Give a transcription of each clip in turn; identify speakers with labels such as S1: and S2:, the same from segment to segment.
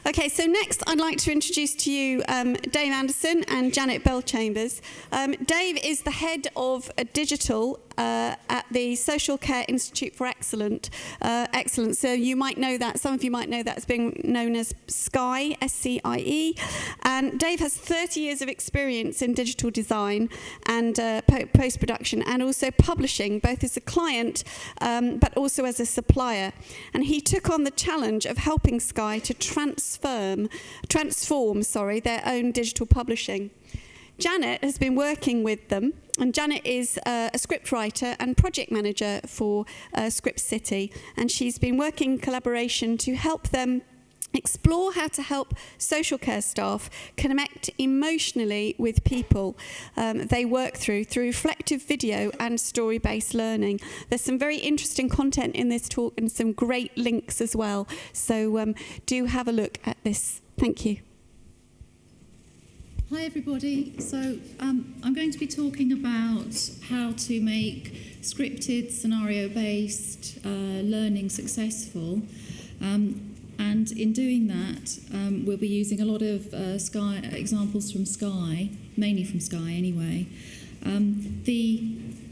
S1: Okay, so next I'd like to introduce to you Dave Anderson and Janet Bellchambers. Dave is the head of digital at the Social Care Institute for Excellence. So you might know that, some of you might know that as being known as SCIE, S-C-I-E. And Dave has 30 years of experience in digital design and post-production, and also publishing, both as a client but also as a supplier. And he took on the challenge of helping SCIE to transform their own digital publishing. Janet has been working with them, and Janet is a scriptwriter and project manager for Script City, and she's been working in collaboration to help them explore how to help social care staff connect emotionally with people they work through reflective video and story-based learning. There's some very interesting content in this talk and some great links as well, so do have a look at this. Thank you.
S2: Hi everybody, so I'm going to be talking about how to make scripted, scenario-based learning successful, and in doing that we'll be using a lot of SCIE examples from SCIE, mainly from SCIE anyway.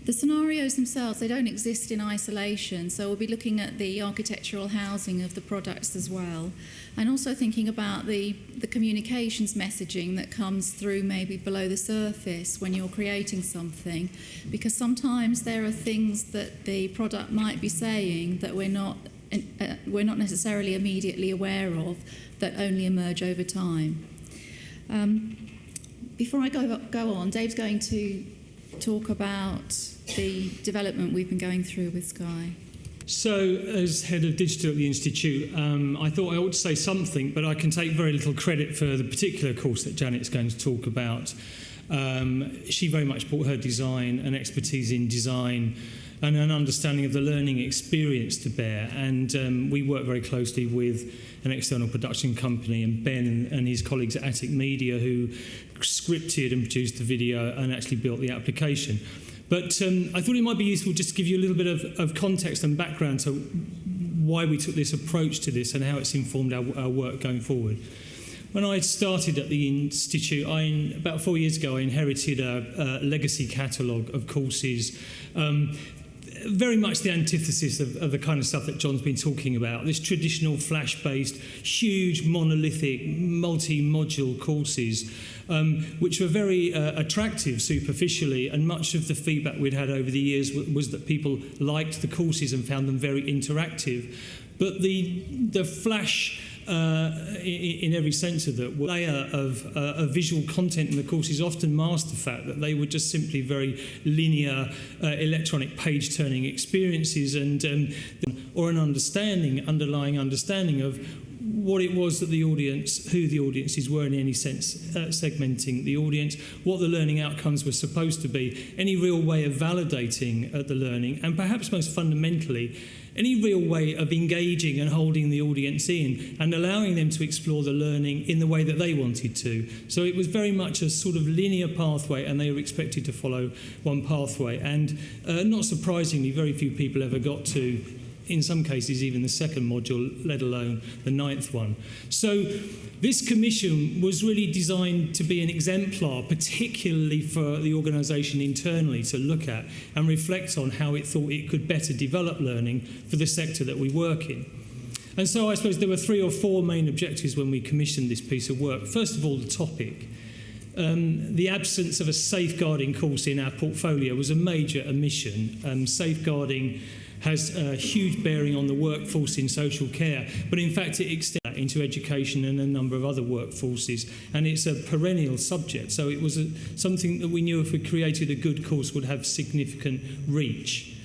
S2: The scenarios themselves, they don't exist in isolation, so we'll be looking at the architectural housing of the products as well, and also thinking about the communications messaging that comes through maybe below the surface when you're creating something, because sometimes there are things that the product might be saying that we're not necessarily immediately aware of, that only emerge over time. Before I go on, Dave's going to talk about the development we've been going through with SCIE.
S3: So, as head of digital at the Institute, I thought I ought to say something, but I can take very little credit for the particular course that Janet's going to talk about. She very much brought her design and expertise in design and an understanding of the learning experience to bear. And we work very closely with an external production company, and Ben and his colleagues at Attic Media, who scripted and produced the video and actually built the application. But I thought it might be useful just to give you a little bit of context and background to why we took this approach to this and how it's informed our work going forward. When I started at the Institute, about 4 years ago, I inherited a legacy catalogue of courses, very much the antithesis of the kind of stuff that John's been talking about, this traditional flash-based, huge, monolithic, multi-module courses, which were very attractive superficially, and much of the feedback we'd had over the years was that people liked the courses and found them very interactive. But the flash, in every sense of the layer of visual content in the courses often masked the fact that they were just simply very linear electronic page-turning experiences, and or an underlying understanding of what it was that the audience, who the audiences were in any sense, segmenting the audience, what the learning outcomes were supposed to be, any real way of validating the learning, and perhaps most fundamentally, any real way of engaging and holding the audience in and allowing them to explore the learning in the way that they wanted to. So it was very much a sort of linear pathway, and they were expected to follow one pathway. And not surprisingly, very few people ever got to, in some cases, even the second module, let alone the 9th one. So this commission was really designed to be an exemplar, particularly for the organisation internally to look at and reflect on how it thought it could better develop learning for the sector that we work in. And so I suppose there were 3 or 4 main objectives when we commissioned this piece of work. First of all, the topic. The absence of a safeguarding course in our portfolio was a major omission. Safeguarding has a huge bearing on the workforce in social care, but in fact it extends into education and a number of other workforces, and it's a perennial subject, so it was something that we knew if we created a good course would have significant reach.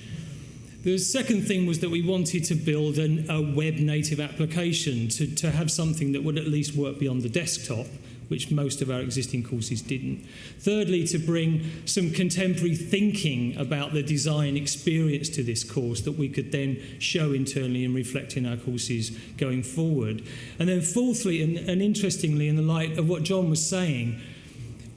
S3: The second thing was that we wanted to build a web-native application to have something that would at least work beyond the desktop, which most of our existing courses didn't. Thirdly, to bring some contemporary thinking about the design experience to this course that we could then show internally and reflect in our courses going forward. And then fourthly, and interestingly, in the light of what John was saying,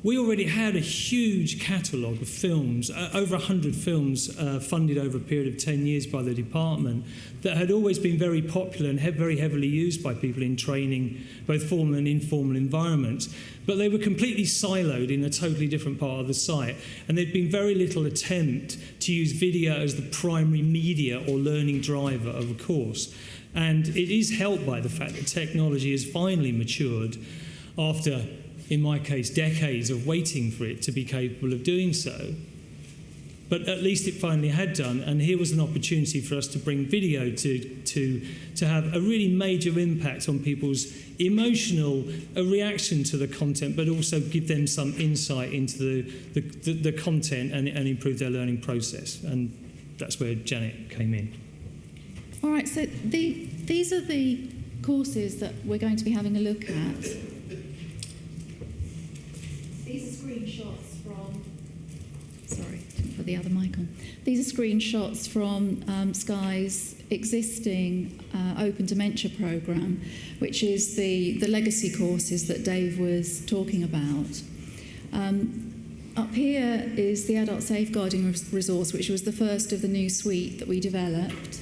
S3: we already had a huge catalogue of films, over 100 films funded over a period of 10 years by the department, that had always been very popular and very heavily used by people in training, both formal and informal environments. But they were completely siloed in a totally different part of the site. And there'd been very little attempt to use video as the primary media or learning driver of a course. And it is helped by the fact that technology has finally matured after, in my case, decades of waiting for it to be capable of doing so. But at least it finally had done, and here was an opportunity for us to bring video to have a really major impact on people's emotional reaction to the content, but also give them some insight into the content and improve their learning process. And that's where Janet came in.
S2: All right, so these are the courses that we're going to be having a look at. These are screenshots from... Sorry, didn't put the other mic on. These are screenshots from SCIE's existing Open Dementia programme, which is the legacy courses that Dave was talking about. Up here is the Adult Safeguarding resource, which was the first of the new suite that we developed.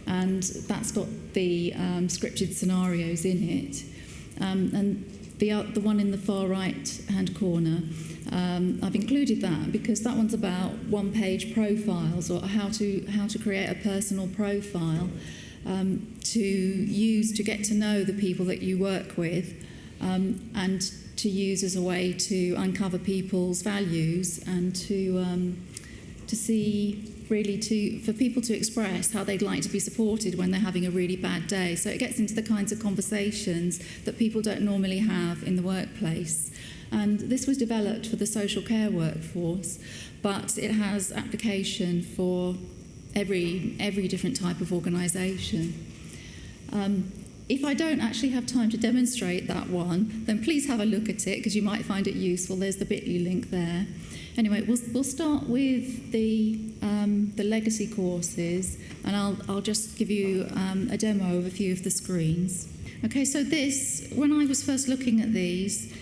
S2: And that's got the scripted scenarios in it. And the one in the far right-hand corner, I've included that because that one's about one-page profiles, or how to create a personal profile to use to get to know the people that you work with, and to use as a way to uncover people's values and to see, really, for people to express how they'd like to be supported when they're having a really bad day. So it gets into the kinds of conversations that people don't normally have in the workplace. And this was developed for the social care workforce, but it has application for every different type of organisation. If I don't actually have time to demonstrate that one, then please have a look at it, because you might find it useful. There's the bit.ly link there. Anyway, we'll start with the legacy courses, and I'll just give you a demo of a few of the screens. Okay, so this, when I was first looking at these,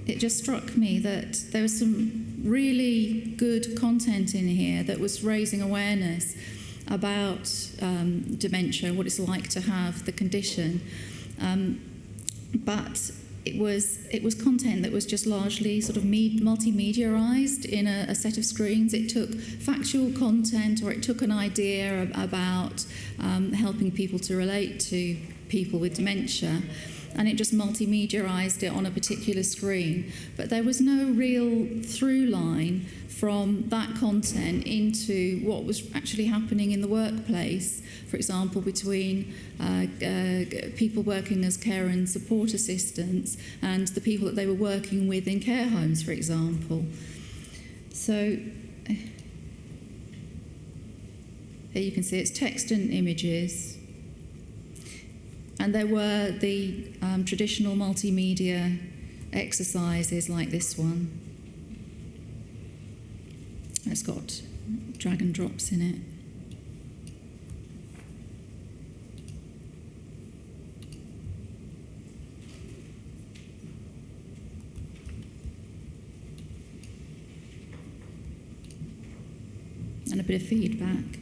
S2: it just struck me that there was some really good content in here that was raising awareness about dementia, what it's like to have the condition, but it was content that was just largely sort of multimediaized in a set of screens. It took factual content, or it took an idea about helping people to relate to people with dementia, and it just multimediaized it on a particular screen. But there was no real through line from that content into what was actually happening in the workplace, for example, between people working as care and support assistants and the people that they were working with in care homes, for example. So here you can see it's text and images. And there were the traditional multimedia exercises like this one. It's got drag and drops in it. And a bit of feedback.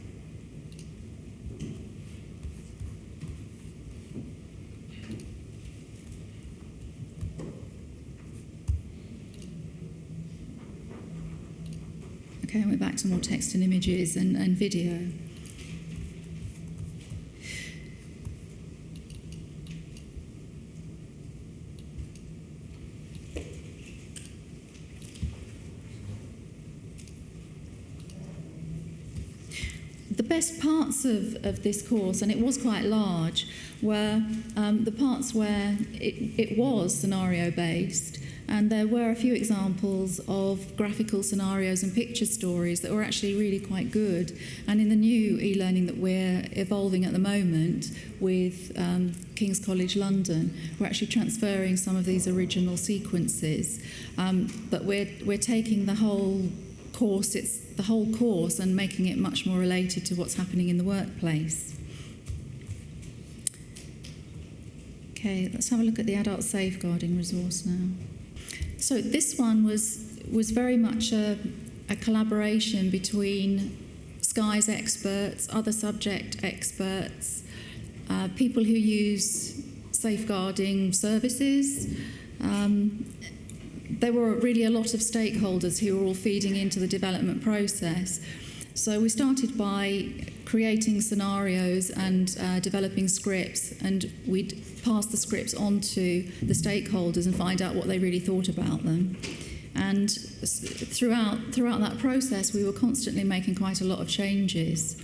S2: Okay, we're back to more text and images and video. The best parts of this course, and it was quite large, were the parts where it was scenario-based. And there were a few examples of graphical scenarios and picture stories that were actually really quite good. And in the new e-learning that we're evolving at the moment with King's College London, we're actually transferring some of these original sequences. But we're taking the whole course, and making it much more related to what's happening in the workplace. Okay, let's have a look at the adult safeguarding resource now. So this one was was very much a collaboration between SCIE's experts, other subject experts, people who use safeguarding services. There were really a lot of stakeholders who were all feeding into the development process. So we started by creating scenarios and developing scripts, and we'd pass the scripts on to the stakeholders and find out what they really thought about them. And throughout that process, we were constantly making quite a lot of changes.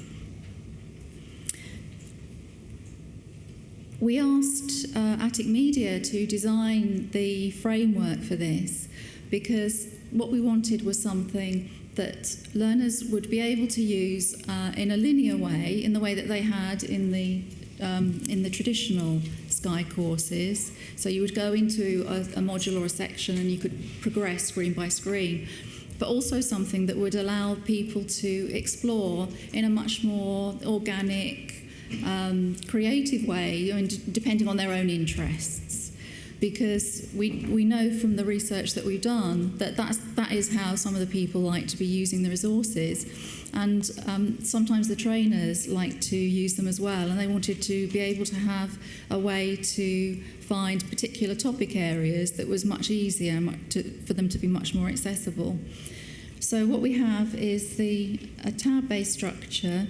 S2: We asked Attic Media to design the framework for this, because what we wanted was something that learners would be able to use in a linear way, in the way that they had in the traditional SCIE courses. So you would go into a module or a section and you could progress screen by screen, but also something that would allow people to explore in a much more organic, creative way, depending on their own interests. Because we know from the research that we've done that is how some of the people like to be using the resources. And sometimes the trainers like to use them as well, and they wanted to be able to have a way to find particular topic areas that was much easier for them to be much more accessible. So what we have is a tab-based structure.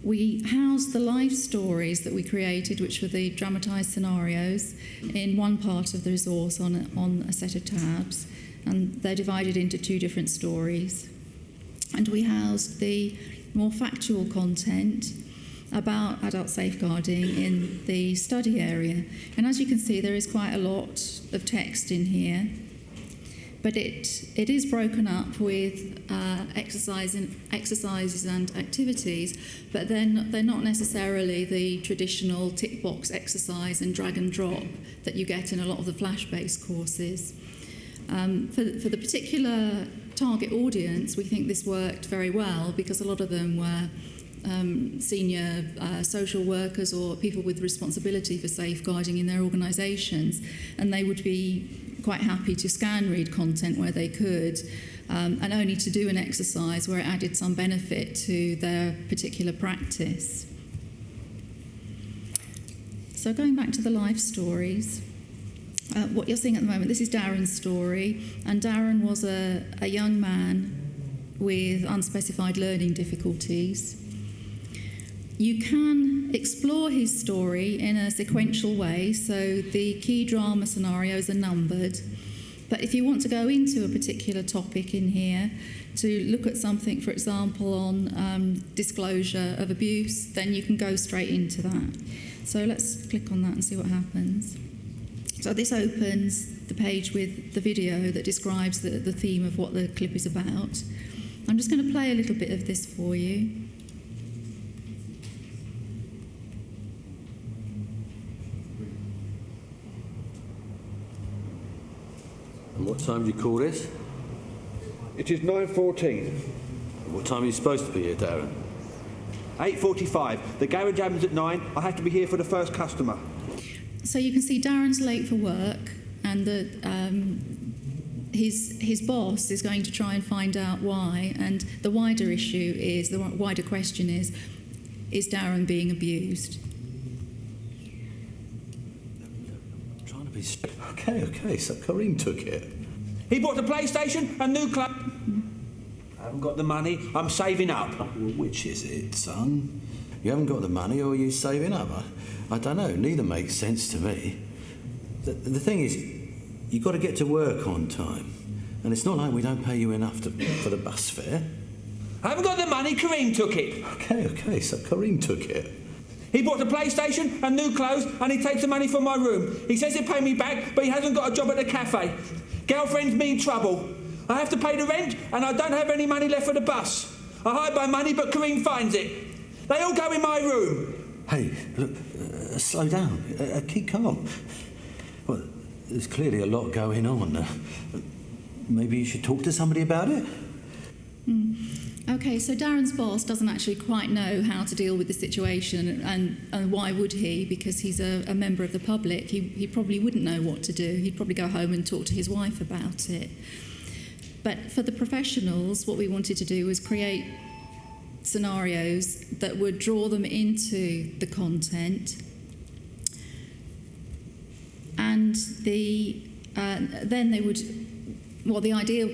S2: We housed the life stories that we created, which were the dramatised scenarios, in one part of the resource on a set of tabs, and they're divided into two different stories. And we housed the more factual content about adult safeguarding in the study area. And as you can see, there is quite a lot of text in here, but it is broken up with exercises and activities, but then they're not necessarily the traditional tick box exercise and drag and drop that you get in a lot of the flash-based courses. For the particular target audience, we think this worked very well, because a lot of them were senior social workers or people with responsibility for safeguarding in their organisations, and they would be quite happy to scan read content where they could, and only to do an exercise where it added some benefit to their particular practice. So going back to the life stories, what you're seeing at the moment, this is Darren's story, and Darren was a young man with unspecified learning difficulties. You can explore his story in a sequential way, so the key drama scenarios are numbered. But if you want to go into a particular topic in here, to look at something, for example, on disclosure of abuse, then you can go straight into that. So let's click on that and see what happens. So this opens the page with the video that describes the theme of what the clip is about. I'm just going to play a little bit of this for you.
S4: And what time do you call this?
S5: It is 9:14.
S4: What time are you supposed to be here, Darren?
S5: 8:45. The garage opens at 9. I have to be here for the first customer.
S2: So you can see Darren's late for work, and his boss is going to try and find out why. And the wider issue is, the wider question is Darren being abused?
S4: I'm trying to be... Okay, so Kareem took it.
S5: He bought a PlayStation and new clothes. I haven't got the money. I'm saving up.
S4: Well, which is it, son? You haven't got the money, or are you saving up? I don't know. Neither makes sense to me. The thing is, you've got to get to work on time. And it's not like we don't pay you enough for the bus fare.
S5: I haven't got the money. Kareem took it.
S4: Okay, so Kareem took it.
S5: He bought a PlayStation and new clothes, and he takes the money from my room. He says he'll pay me back, but he hasn't got a job at the cafe. Girlfriend's me in trouble. I have to pay the rent, and I don't have any money left for the bus. I hide my money, but Kareem finds it. They all go in my room.
S4: Hey, look, slow down. Keep calm. Well, there's clearly a lot going on. Maybe you should talk to somebody about it?
S2: Okay, so Darren's boss doesn't actually quite know how to deal with the situation, and why would he? Because he's a member of the public. He probably wouldn't know what to do. He'd probably go home and talk to his wife about it. But for the professionals, what we wanted to do was create scenarios that would draw them into the content, and then they would. Well, the idea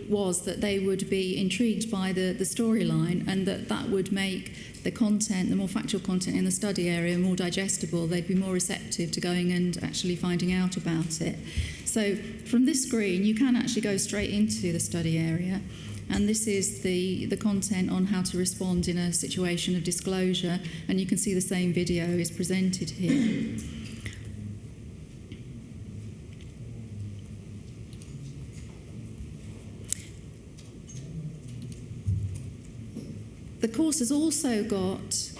S2: was that they would be intrigued by the storyline, and that would make the content, the more factual content in the study area, more digestible. They'd be more receptive to going and actually finding out about it. So from this screen, you can actually go straight into the study area, and this is the content on how to respond in a situation of disclosure, and you can see the same video is presented here. The course has also got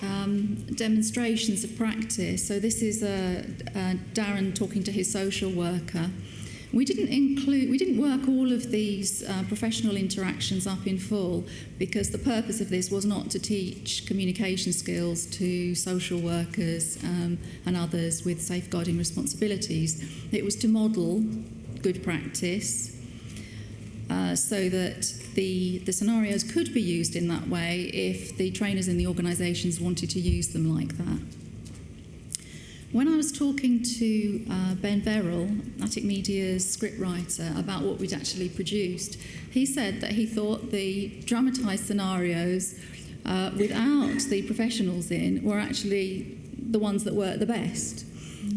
S2: demonstrations of practice. So this is Darren talking to his social worker. We didn't work all of these professional interactions up in full, because the purpose of this was not to teach communication skills to social workers and others with safeguarding responsibilities. It was to model good practice, so that the scenarios could be used in that way if the trainers in the organisations wanted to use them like that. When I was talking to Ben Verrill, Attic Media's scriptwriter, about what we'd actually produced, he said that he thought the dramatised scenarios without the professionals in were actually the ones that worked the best.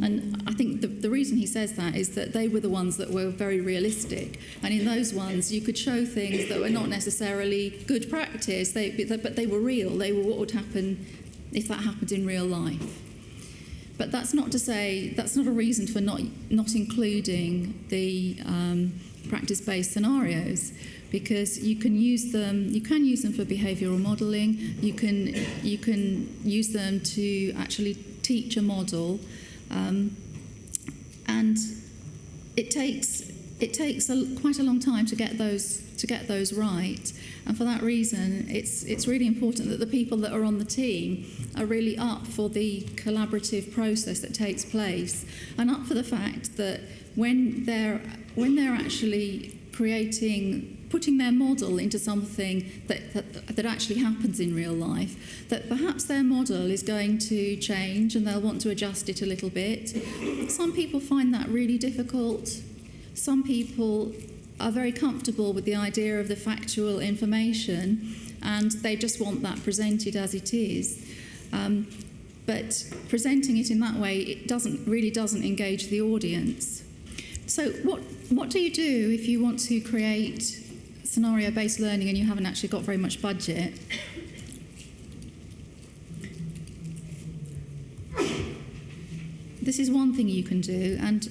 S2: And I think the reason he says that is that they were the ones that were very realistic. And in those ones, you could show things that were not necessarily good practice, but they were real. They were what would happen if that happened in real life. But that's not to say, that's not a reason for not including the practice-based scenarios, because you can use them for behavioural modelling. You can use them to actually teach a model. And it takes quite a long time to get those right, and for that reason, it's really important that the people that are on the team are really up for the collaborative process that takes place, and up for the fact that when they're actually putting their model into something that actually happens in real life, that perhaps their model is going to change and they'll want to adjust it a little bit. Some people find that really difficult. Some people are very comfortable with the idea of the factual information, and they just want that presented as it is. But presenting it in that way, it really doesn't engage the audience. So what do you do if you want to create scenario-based learning and you haven't actually got very much budget? This is one thing you can do, and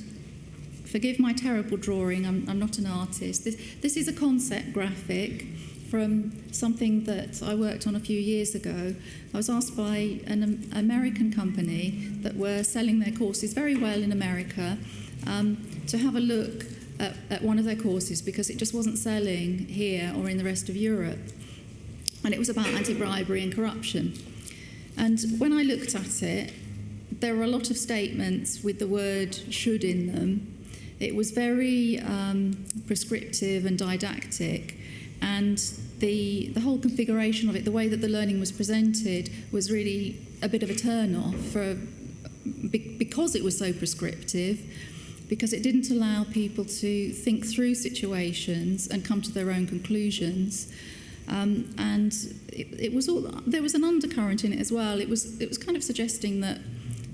S2: forgive my terrible drawing, I'm not an artist. This is a concept graphic from something that I worked on a few years ago. I was asked by an American company that were selling their courses very well in America to have a look at one of their courses, because it just wasn't selling here or in the rest of Europe. And it was about anti-bribery and corruption. And when I looked at it, there were a lot of statements with the word should in them. It was very prescriptive and didactic, and the whole configuration of it, the way that the learning was presented, was really a bit of a turn-off because it was so prescriptive, because it didn't allow people to think through situations and come to their own conclusions. And it was all, there was an undercurrent in it as well. It was kind of suggesting that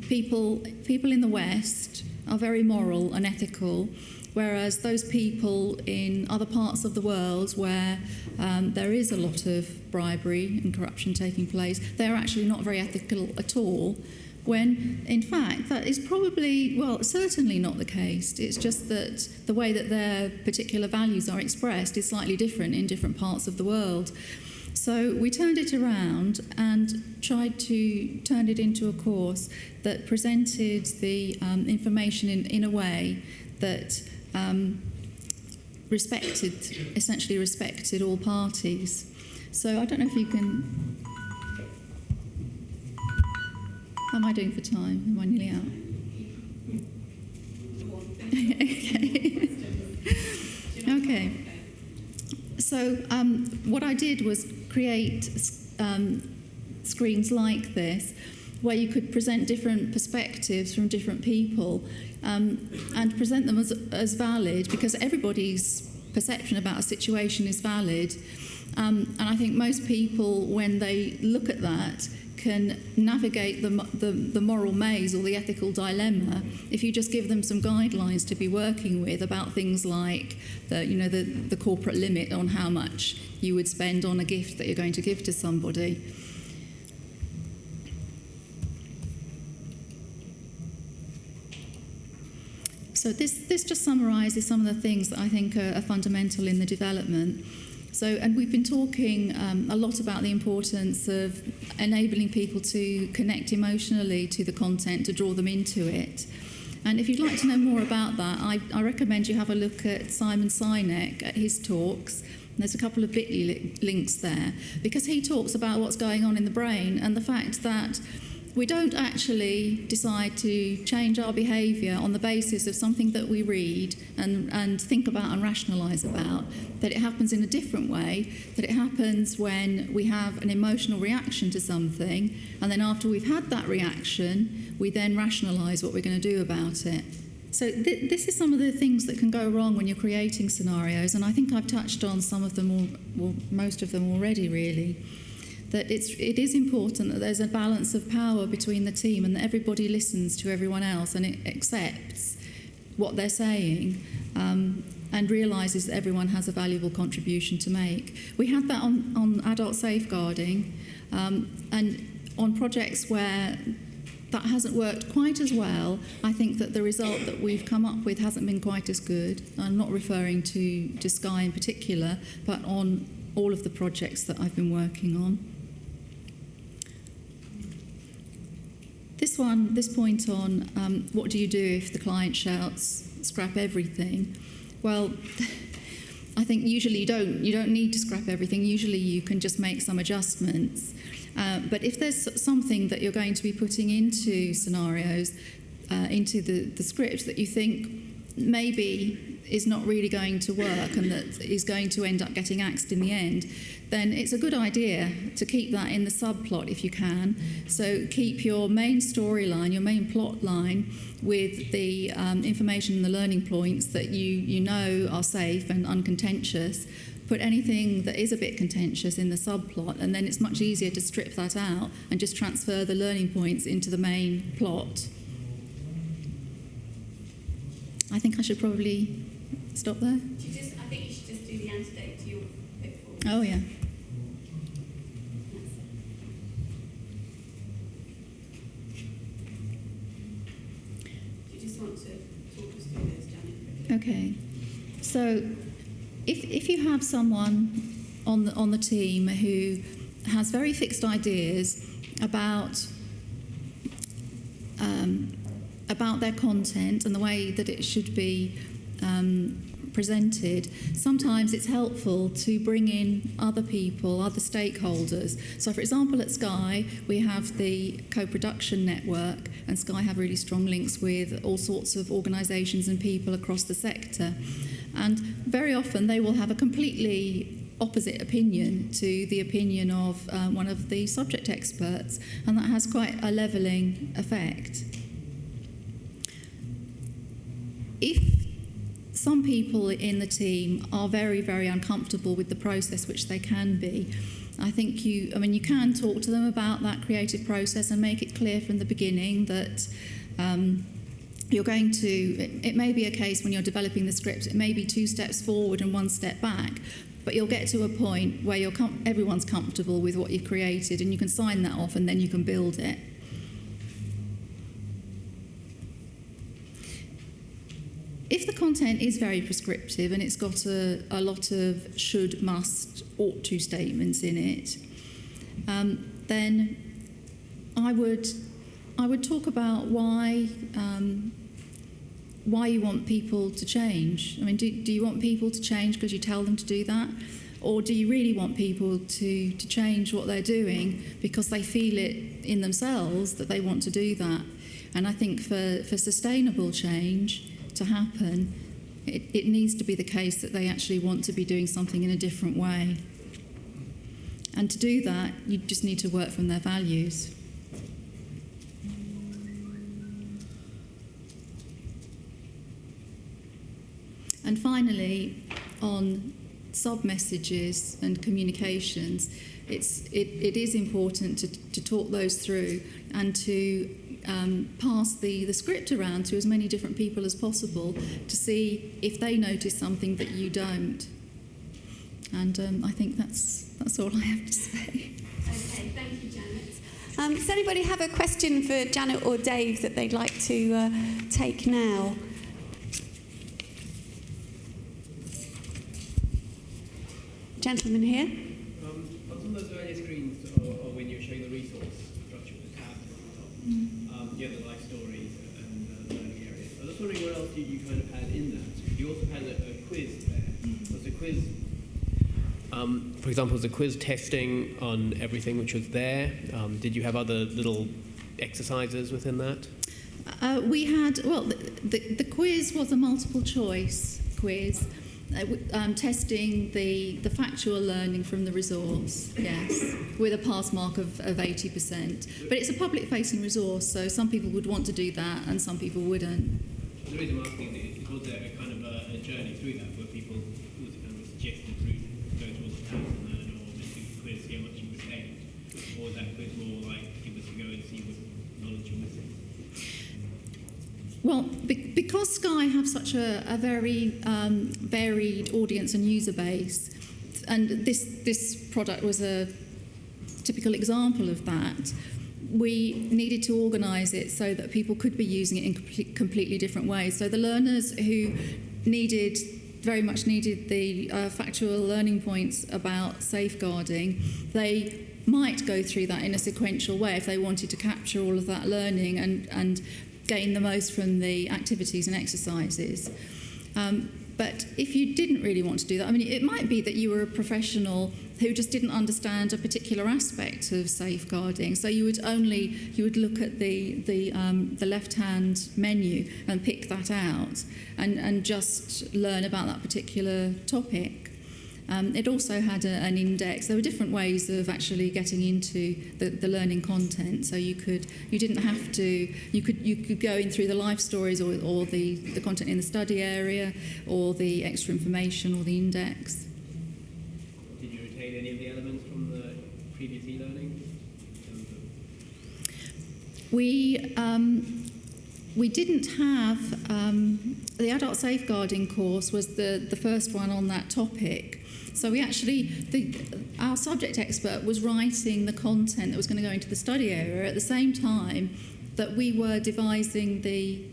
S2: people in the West are very moral and ethical, whereas those people in other parts of the world where there is a lot of bribery and corruption taking place, they're actually not very ethical at all, when in fact that is probably, well, certainly not the case. It's just that the way that their particular values are expressed is slightly different in different parts of the world. So we turned it around and tried to turn it into a course that presented the information in a way that essentially respected all parties. So I don't know if you can... How am I doing for time? Am I nearly out? Okay. So what I did was create screens like this, where you could present different perspectives from different people and present them as valid, because everybody's perception about a situation is valid. And I think most people, when they look at that, can navigate the moral maze or the ethical dilemma if you just give them some guidelines to be working with about things like the corporate limit on how much you would spend on a gift that you're going to give to somebody. So this just summarises some of the things that I think are fundamental in the development. So, and we've been talking a lot about the importance of enabling people to connect emotionally to the content, to draw them into it. And if you'd like to know more about that, I recommend you have a look at Simon Sinek at his talks. And there's a couple of bit.ly links there, because he talks about what's going on in the brain and the fact that we don't actually decide to change our behaviour on the basis of something that we read and think about and rationalise about, that it happens in a different way, that it happens when we have an emotional reaction to something, and then after we've had that reaction, we then rationalise what we're going to do about it. So this is some of the things that can go wrong when you're creating scenarios, and I think I've touched on some of them, or most of them already, really. That it is important that there's a balance of power between the team and that everybody listens to everyone else and it accepts what they're saying and realises that everyone has a valuable contribution to make. We had that on adult safeguarding and on projects where that hasn't worked quite as well. I think that the result that we've come up with hasn't been quite as good. I'm not referring to SCIE in particular, but on all of the projects that I've been working on. This point on what do you do if the client shouts, scrap everything? Well, I think usually you don't need to scrap everything. Usually you can just make some adjustments. But if there's something that you're going to be putting into scenarios, into the script that you think maybe is not really going to work and that is going to end up getting axed in the end, then it's a good idea to keep that in the subplot if you can. So keep your main storyline, your main plot line, with the information and the learning points that you know are safe and uncontentious. Put anything that is a bit contentious in the subplot, and then it's much easier to strip that out and just transfer the learning points into the main plot. I think I should probably stop there.
S1: I think you should just do the antidote to your pitfall.
S2: Oh, yeah.
S1: Do you just want to talk us through those, Janet?
S2: Okay. So if you have someone on the team who has very fixed ideas about their content and the way that it should be presented, sometimes it's helpful to bring in other people, other stakeholders. So, for example, at SCIE, we have the co-production network, and SCIE have really strong links with all sorts of organisations and people across the sector. And very often they will have a completely opposite opinion to the opinion of one of the subject experts, and that has quite a levelling effect. If some people in the team are very, very uncomfortable with the process, which they can be, I think you can talk to them about that creative process and make it clear from the beginning that you're going to, it may be a case when you're developing the script, it may be 2 steps forward and 1 step back, but you'll get to a point where everyone's comfortable with what you've created and you can sign that off and then you can build it. If the content is very prescriptive and it's got a lot of should, must, ought to statements in it, then I would talk about why you want people to change. I mean, do you want people to change because you tell them to do that? Or do you really want people to change what they're doing because they feel it in themselves that they want to do that? And I think for sustainable change to happen, it needs to be the case that they actually want to be doing something in a different way. And to do that, you just need to work from their values. And finally, on sub-messages and communications, it is important to talk those through and to pass the script around to as many different people as possible to see if they notice something that you don't. And I think that's all I have to say.
S1: Okay, thank you, Janet. Does anybody have a question for Janet or Dave that they'd like to take now? Gentleman here.
S6: On some of those earlier screens, or when you were showing the resource structure with the tabs at the top, you had the life stories and the learning areas. I was just wondering what else you kind of had in that. You also had a quiz there. Was the quiz, for example, was the quiz testing on everything which was there? Did you have other little exercises within that?
S2: We had, well, the quiz was a multiple choice quiz. Testing the factual learning from the resource, yes, with a pass mark of 80%. But it's a public-facing resource, so some people would want to do that and some people wouldn't.
S6: The reason I'm asking is, was there a kind of a journey through that where people, was it kind of a suggested route, go towards the tabs and learn, or just do the quiz, see how much you retained? Or was that quiz more like, give us a go and see what knowledge you're missing?
S2: Well, because SCIE have such a very varied audience and user base, and this product was a typical example of that, we needed to organise it so that people could be using it in completely different ways. So the learners who very much needed the factual learning points about safeguarding, they might go through that in a sequential way if they wanted to capture all of that learning and gain the most from the activities and exercises. But if you didn't really want to do that, I mean, it might be that you were a professional who just didn't understand a particular aspect of safeguarding. So you would look at the left-hand menu and pick that out and just learn about that particular topic. It also had an index. There were different ways of actually getting into the learning content. So you could go in through the life stories or the content in the study area or the extra information or the index.
S6: Did you retain any of the elements from the previous e-learning?
S2: We didn't have the adult safeguarding course was the first one on that topic. So we actually, our subject expert was writing the content that was going to go into the study area at the same time that we were devising the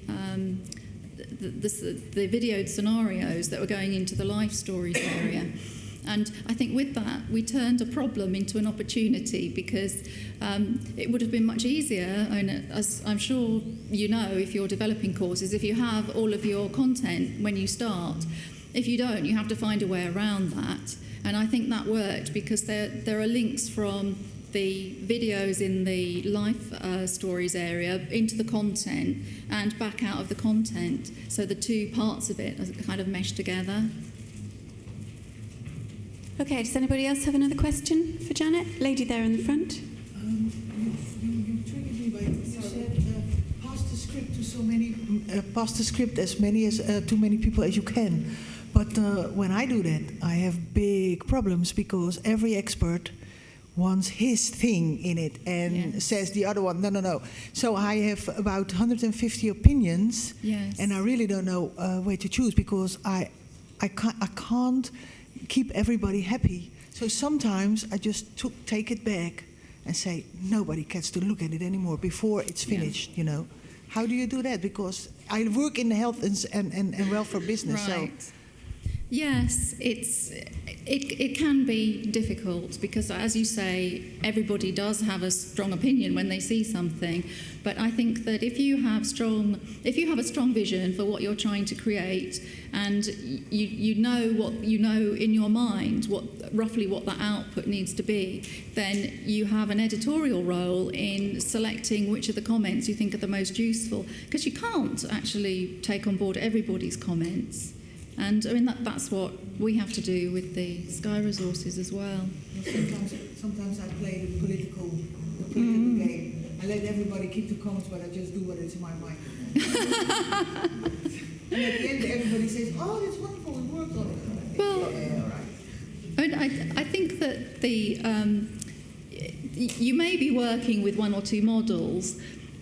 S2: videoed scenarios that were going into the life stories area. And I think with that, we turned a problem into an opportunity because it would have been much easier, and as I'm sure you know if you're developing courses, if you have all of your content when you start. If you don't, you have to find a way around that. And I think that worked because there are links from the videos in the life stories area into the content and back out of the content. So the two parts of it are kind of meshed together.
S1: Okay, does anybody else have another question for Janet? Lady there in the front.
S7: You triggered me by you said pass the script as too many people as you can. But when I do that, I have big problems because every expert wants his thing in it and says the other one, no. So I have about 150 opinions, and I really don't know where to choose because I can't keep everybody happy. So sometimes I just take it back and say, nobody gets to look at it anymore before it's finished, you know. How do you do that? Because I work in the health and welfare business.
S2: Right.
S7: So
S2: Yes, it can be difficult because, as you say, everybody does have a strong opinion when they see something. But I think that if you have a strong vision for what you're trying to create, and you know what you know in your mind, roughly what that output needs to be, then you have an editorial role in selecting which of the comments you think are the most useful, because you can't actually take on board everybody's comments. And I mean that's what we have to do with the SCIE resources as well.
S7: Sometimes I play the political game. I let everybody keep the comments, but I just do what is in my mind. And at the end, everybody says, "Oh, that's wonderful. We worked on it."
S2: Well,
S7: yeah, right.
S2: I think that you may be working with one or two models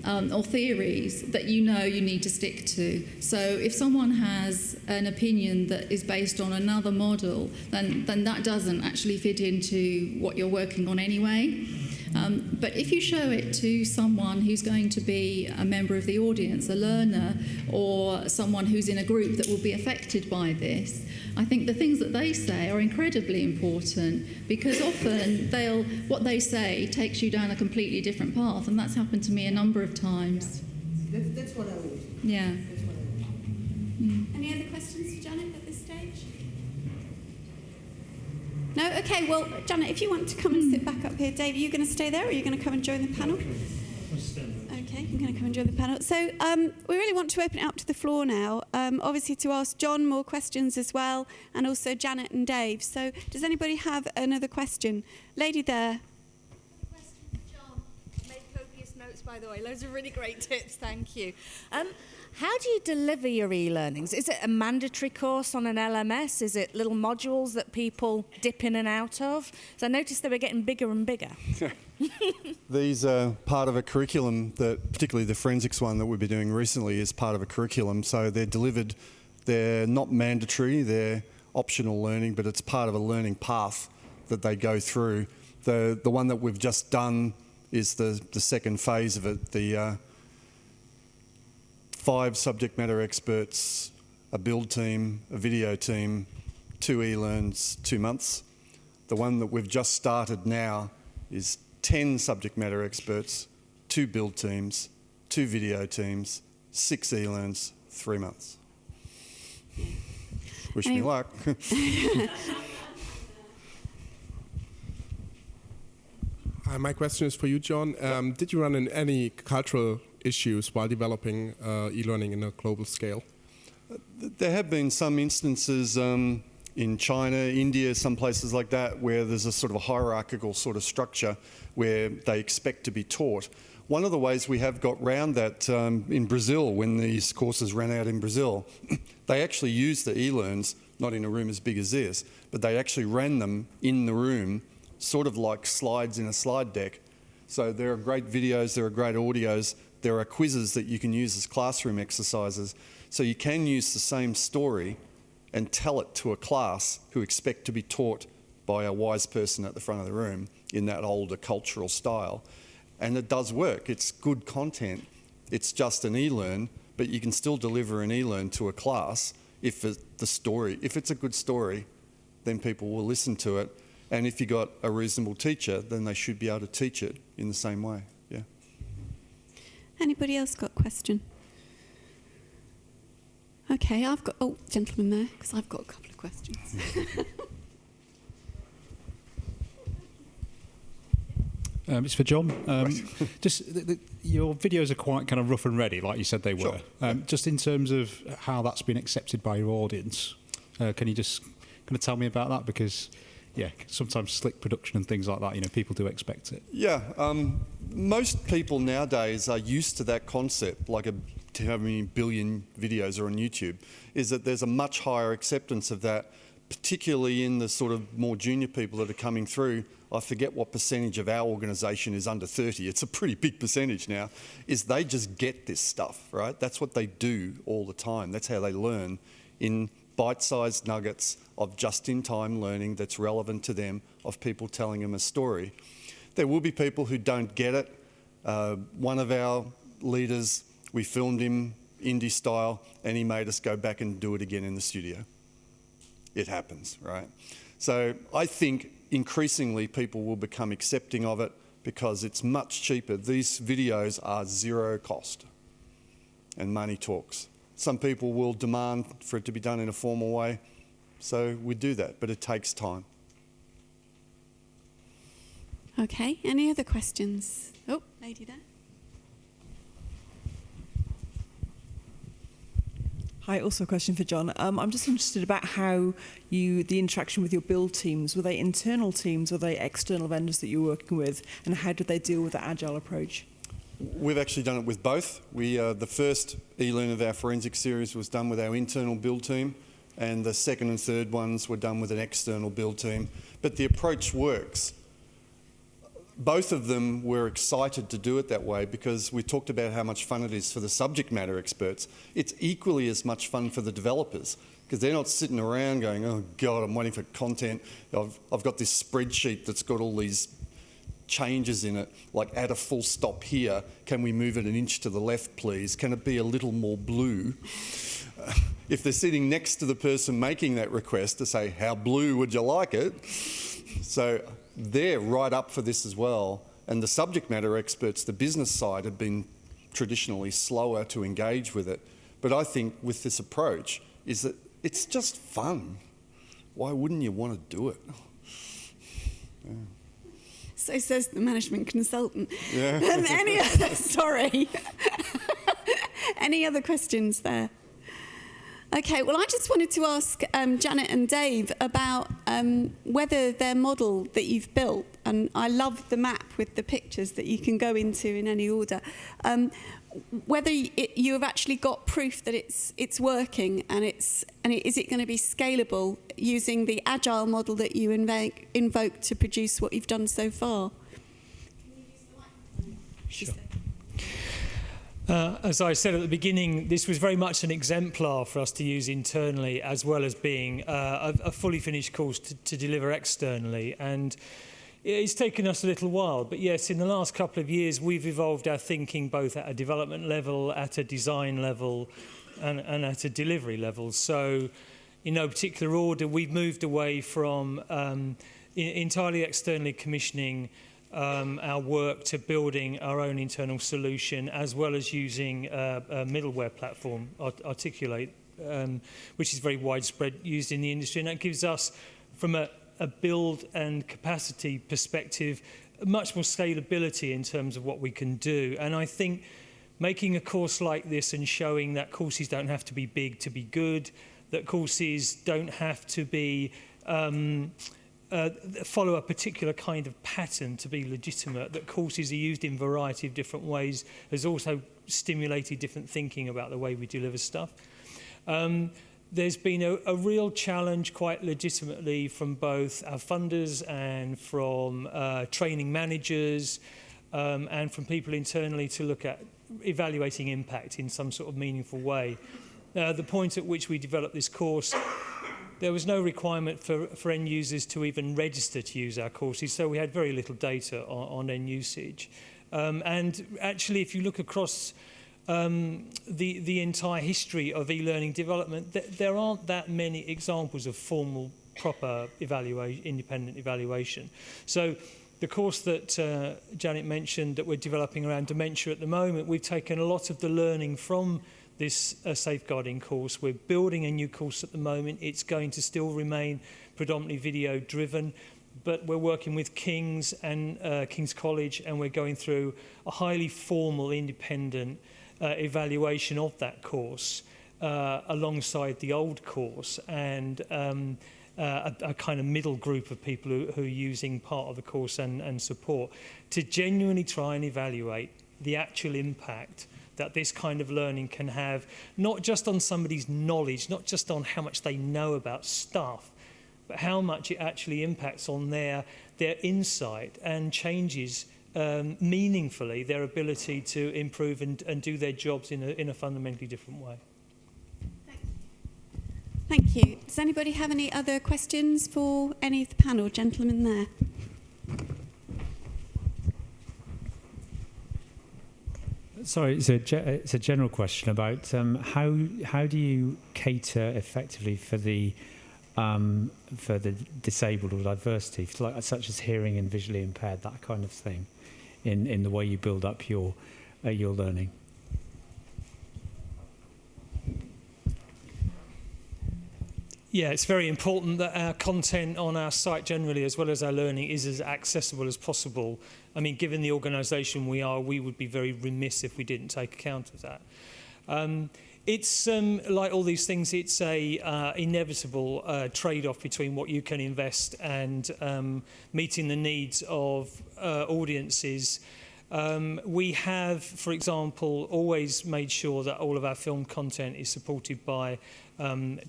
S2: or theories that you know you need to stick to. So if someone has an opinion that is based on another model, then that doesn't actually fit into what you're working on anyway. But if you show it to someone who's going to be a member of the audience, a learner, or someone who's in a group that will be affected by this, I think the things that they say are incredibly important, because often what they say takes you down a completely different path, and that's happened to me a number of times.
S7: That's what I would.
S2: Yeah.
S7: That's what I would.
S1: Any other questions for Janet at this stage? No? Okay, well, Janet, if you want to come and sit back up here, Dave, are you going to stay there, or are you going to come and join the panel? Okay, you're going to come and join the panel. So we really want to open it up to the floor now, obviously to ask John more questions as well, and also Janet and Dave. So does anybody have another question? Lady there.
S8: Question for John. I made copious notes, by the way. Loads of really great tips. Thank you. How do you deliver your e-learnings? Is it a mandatory course on an LMS? Is it little modules that people dip in and out of? So I noticed they were getting bigger and bigger.
S9: These are part of a curriculum that, particularly the forensics one that we've been doing recently, is part of a curriculum. So they're delivered, they're not mandatory, they're optional learning, but it's part of a learning path that they go through. The one that we've just done is the second phase of it. The 5 subject matter experts, a build team, a video team, 2 e-learns, 2 months. The one that we've just started now is 10 subject matter experts, 2 build teams, 2 video teams, 6 e-learns, 3 months. Wish me luck.
S10: My question is for you, John. Did you run into any cultural issues while developing e-learning in a global scale?
S9: There have been some instances in China, India, some places like that, where there's a sort of a hierarchical sort of structure where they expect to be taught. One of the ways we have got round that in Brazil, when these courses ran out in Brazil, they actually used the e-learns, not in a room as big as this, but they actually ran them in the room, sort of like slides in a slide deck. So there are great videos, there are great audios, there are quizzes that you can use as classroom exercises. So you can use the same story and tell it to a class who expect to be taught by a wise person at the front of the room in that older cultural style. And it does work. It's good content. It's just an e-learn, but you can still deliver an e-learn to a class if it's a good story, then people will listen to it. And if you got a reasonable teacher, then they should be able to teach it in the same way. Yeah.
S1: Anybody else got a question? Okay, I've got... Oh, gentleman there, because I've got a couple of questions.
S11: It's for John. Just your videos are quite kind of rough and ready, like you said they were.
S9: Sure.
S11: Just in terms of how that's been accepted by your audience, can you just kind of tell me about that? Because, yeah, sometimes slick production and things like that, you know, people do expect it.
S9: Yeah, most people nowadays are used to that concept, like how many billion videos are on YouTube, is that there's a much higher acceptance of that, particularly in the sort of more junior people that are coming through. I forget what percentage of our organisation is under 30. It's a pretty big percentage now, is they just get this stuff, right? That's what they do all the time. That's how they learn, in bite-sized nuggets of just-in-time learning that's relevant to them, of people telling them a story. There will be people who don't get it. One of our leaders, we filmed him indie style, and he made us go back and do it again in the studio. it happens, right? So I think increasingly people will become accepting of it because it's much cheaper. These videos are zero cost, and money talks. Some people will demand for it to be done in a formal way, so we do that, but it takes time.
S1: Okay, any other questions? Oh, lady there.
S12: Hi, also a question for John. I'm just interested about how the interaction with your build teams, were they internal teams, or were they external vendors that you were working with, and how did they deal with the agile approach?
S9: We've actually done it with both. The first e-learn of our forensic series was done with our internal build team, and the second and third ones were done with an external build team. But the approach works. Both of them were excited to do it that way because we talked about how much fun it is for the subject matter experts. It's equally as much fun for the developers because they're not sitting around going, oh God, I'm waiting for content. I've got this spreadsheet that's got all these changes in it, like add a full stop here. Can we move it an inch to the left, please? Can it be a little more blue? If they're sitting next to the person making that request to say, how blue would you like it? So they're right up for this as well. And the subject matter experts, the business side, have been traditionally slower to engage with it. But I think with this approach is that it's just fun. Why wouldn't you want to do it? Yeah.
S1: So says the management consultant.
S9: Yeah.
S1: Sorry. Any other questions there? Okay, well, I just wanted to ask Janet and Dave about whether their model that you've built, and I love the map with the pictures that you can go into in any order, whether you have actually got proof that it's working, and is it going to be scalable using the agile model that you invoke to produce what you've done so far?
S3: Sure. As I said at the beginning, this was very much an exemplar for us to use internally, as well as being a fully finished course to deliver externally. And it's taken us a little while, but yes, in the last couple of years, we've evolved our thinking both at a development level, at a design level, and at a delivery level. So, in no particular order, we've moved away from entirely externally commissioning our work to building our own internal solution, as well as using a middleware platform, Articulate, which is very widespread used in the industry. And that gives us, from a build and capacity perspective, much more scalability in terms of what we can do. And I think making a course like this and showing that courses don't have to be big to be good, that courses don't have to be follow a particular kind of pattern to be legitimate, that courses are used in a variety of different ways, has also stimulated different thinking about the way we deliver stuff. There's been a real challenge, quite legitimately, from both our funders and from training managers and from people internally to look at evaluating impact in some sort of meaningful way. The point at which we developed this course, there was no requirement for end users to even register to use our courses, so we had very little data on end usage. And actually, if you look across the entire history of e-learning development, there aren't that many examples of formal, proper independent evaluation. So the course that Janet mentioned that we're developing around dementia at the moment, we've taken a lot of the learning from this safeguarding course. We're building a new course at the moment. It's going to still remain predominantly video driven, but we're working with King's and King's College, and we're going through a highly formal independent evaluation of that course alongside the old course, and a kind of middle group of people who are using part of the course and support to genuinely try and evaluate the actual impact that this kind of learning can have, not just on somebody's knowledge, not just on how much they know about stuff, but how much it actually impacts on their insight and changes meaningfully their ability to improve and do their jobs in a fundamentally different way.
S1: Thank you. Does anybody have any other questions for any of the panel? Gentlemen there.
S13: Sorry, it's a general question about how do you cater effectively for the for the disabled or diversity, like, such as hearing and visually impaired, that kind of thing, in the way you build up your learning?
S3: Yeah, it's very important that our content on our site generally, as well as our learning, is as accessible as possible. I mean, given the organisation we are, we would be very remiss if we didn't take account of that. It's like all these things, it's a inevitable trade-off between what you can invest and meeting the needs of audiences. We have, for example, always made sure that all of our film content is supported by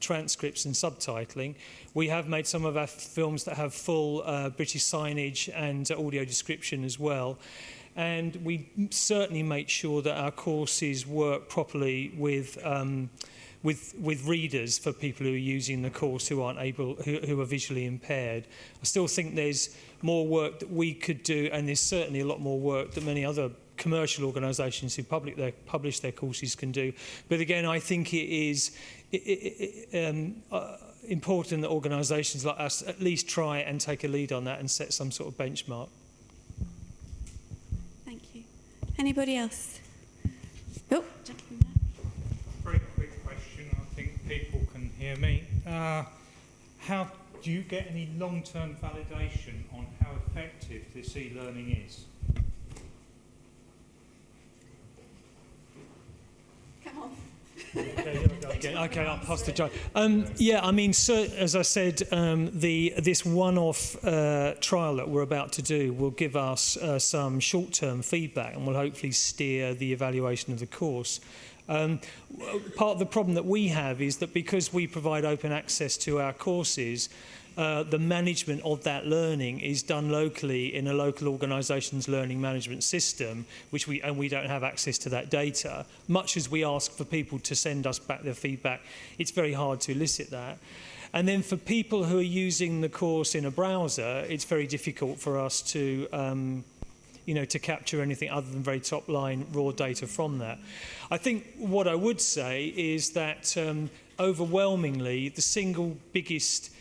S3: transcripts and subtitling. We have made some of our films that have full British signage and audio description as well. And we certainly make sure that our courses work properly with readers for people who are using the course who aren't able, who are visually impaired. I still think there's more work that we could do, and there's certainly a lot more work that many other commercial organisations who publish their courses can do. But again, I think it is important that organisations like us at least try and take a lead on that and set some sort of benchmark.
S1: Thank you. Anybody else? Oh, gentleman there.
S14: Very quick question. I think people can hear me. How do you get any long-term validation on how effective this e-learning is?
S1: Come on.
S3: Okay, I'll pass to John. Yeah, I mean, so, as I said, this one-off trial that we're about to do will give us some short-term feedback and will hopefully steer the evaluation of the course. Part of the problem that we have is that because we provide open access to our courses, the management of that learning is done locally in a local organisation's learning management system, and we don't have access to that data. Much as we ask for people to send us back their feedback, it's very hard to elicit that. And then for people who are using the course in a browser, it's very difficult for us to to capture anything other than very top-line raw data from that. I think what I would say is that overwhelmingly, the single biggest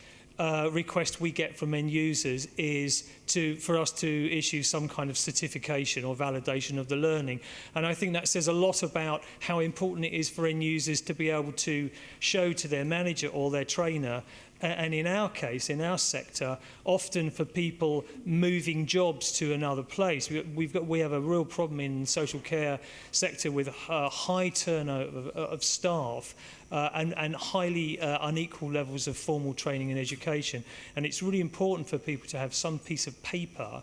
S3: request we get from end users is for us to issue some kind of certification or validation of the learning. And I think that says a lot about how important it is for end users to be able to show to their manager or their trainer. And in our case, in our sector, often for people moving jobs to another place, we have a real problem in the social care sector with a high turnover of staff and highly unequal levels of formal training and education. And it's really important for people to have some piece of paper,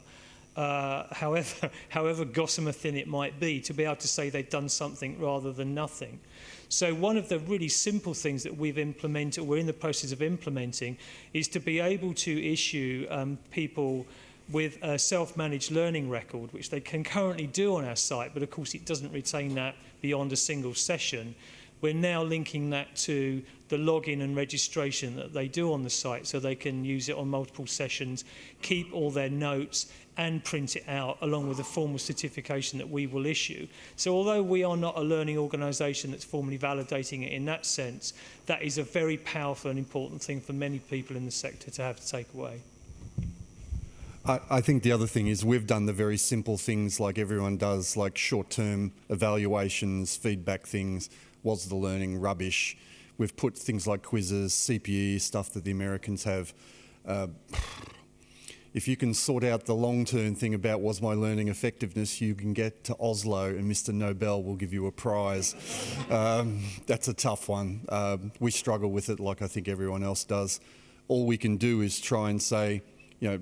S3: however gossamer thin it might be, to be able to say they've done something rather than nothing. So one of the really simple things that we're in the process of implementing, is to be able to issue people with a self-managed learning record, which they can currently do on our site, but of course it doesn't retain that beyond a single session. We're now linking that to the login and registration that they do on the site, so they can use it on multiple sessions, keep all their notes and print it out along with a formal certification that we will issue. So although we are not a learning organisation that's formally validating it in that sense, that is a very powerful and important thing for many people in the sector to have to take away.
S9: I think the other thing is we've done the very simple things like everyone does, like short-term evaluations, feedback things. Was the learning rubbish? We've put things like quizzes, CPE, stuff that the Americans have. If you can sort out the long-term thing about was my learning effectiveness, you can get to Oslo and Mr. Nobel will give you a prize. That's a tough one. We struggle with it like I think everyone else does. All we can do is try and say,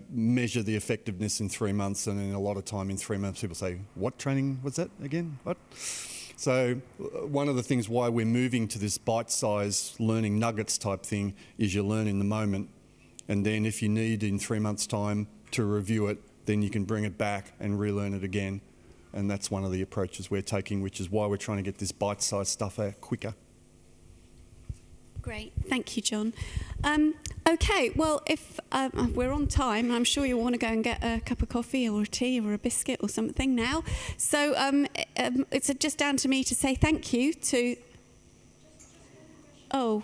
S9: measure the effectiveness in 3 months, and then a lot of time in 3 months people say, what training was that again? What? So one of the things why we're moving to this bite-sized learning nuggets type thing is you learn in the moment, and then if you need in 3 months' time to review it, then you can bring it back and relearn it again. And that's one of the approaches we're taking, which is why we're trying to get this bite-sized stuff out quicker.
S1: Great, thank you, John. Okay, well, if we're on time, I'm sure you'll want to go and get a cup of coffee or a tea or a biscuit or something now. So it's just down to me to say thank you to... Oh.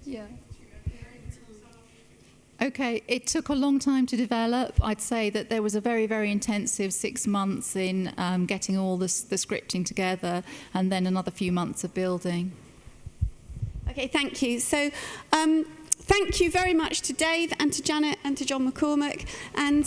S2: Yeah. Okay, it took a long time to develop. I'd say that there was a very, very intensive 6 months in getting all the scripting together, and then another few months of building.
S1: Okay, thank you. So thank you very much to Dave and to Janet and to John McCormack. And